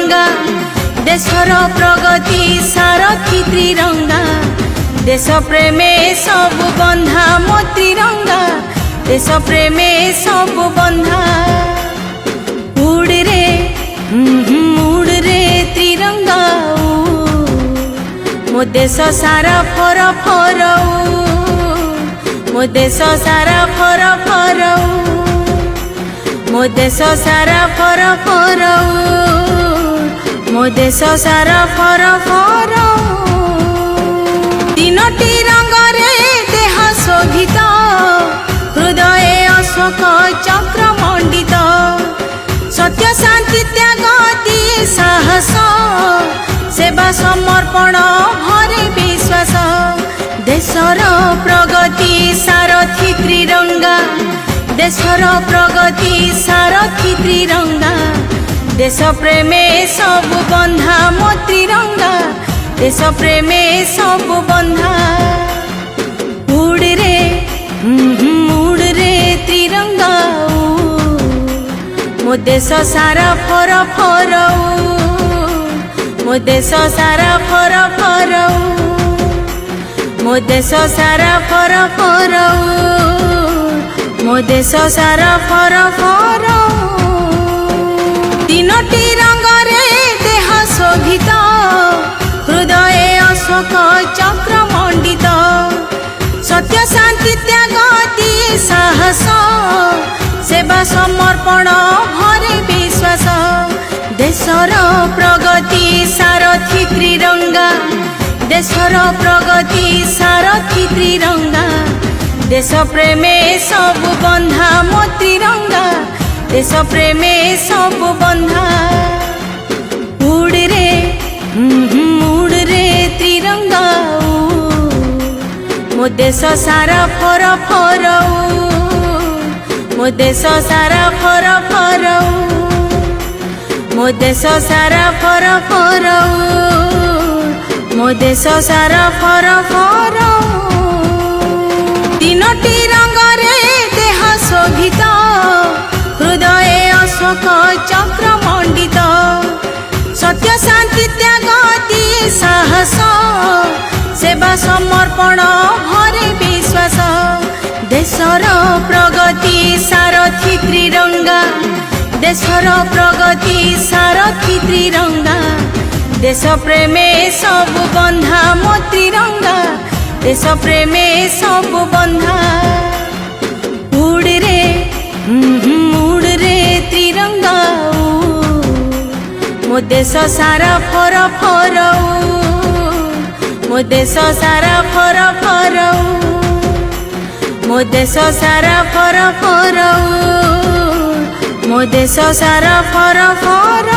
त्रिरंगा देशर प्रगति सारथी त्रिरंगा देश प्रेमे सब बंधा मो त्रिरंगा देश प्रेमे सब बंधा उड़ रे त्रिरंगा मो देश सारा फर फर मो देश सारा फर फर मो देश सारा फर फर मो देश सारा फर फर तीनोटी रंग रे देह शोभित हृदय अशोक चक्र मंडित सत्य शांति त्याग दिए साहस सेवा समर्पण भरे विश्वास देशर प्रगति सारथी त्रिरंगा देशर प्रगति सारथी त्रिरंगा देश प्रेमे सब बंधा मो त्रिरंगा देश प्रेमे सब बंधा उड़ रे त्रिरंगा मो देश सारा फर फर मो देश सारा फर फर मो देश सारा फर फर मो देश सारा फर फर तीनोटी रंग रे देह शोभित हृदय अशोक चक्र मंडित सत्य शांति त्याग दिए साहस सेवा समर्पण भरे विश्वास देशर प्रगति सारथी त्रिरंगा देशर प्रगति सारथी त्रिरंगा देश प्रेमे सब बंधा मो त्रिरंगा देश प्रेमे सब बंधा उड़ रे त्रिरंगा मो देश सारा फर फर मो देश सारा फर फर मो देश सारा फर फर मो देश सारा फर फर तीनोटी रंग रे देह शोभित हृदय अशोक चक्र मंडित सत्य शांति त्याग दिए साहस सेवा समर्पण भरे विश्वास देशर प्रगति सारथी त्रिरंगा देशर प्रगति सारथी त्रिरंगा देश प्रेमे सब बंधा मो त्रिरंगा देश प्रेमे सब बंधा उड़ रे त्रिरंगा मो देश सारा फर फर मो देश सारा फर फर मो देश सारा फर फर मो देश सारा फर फर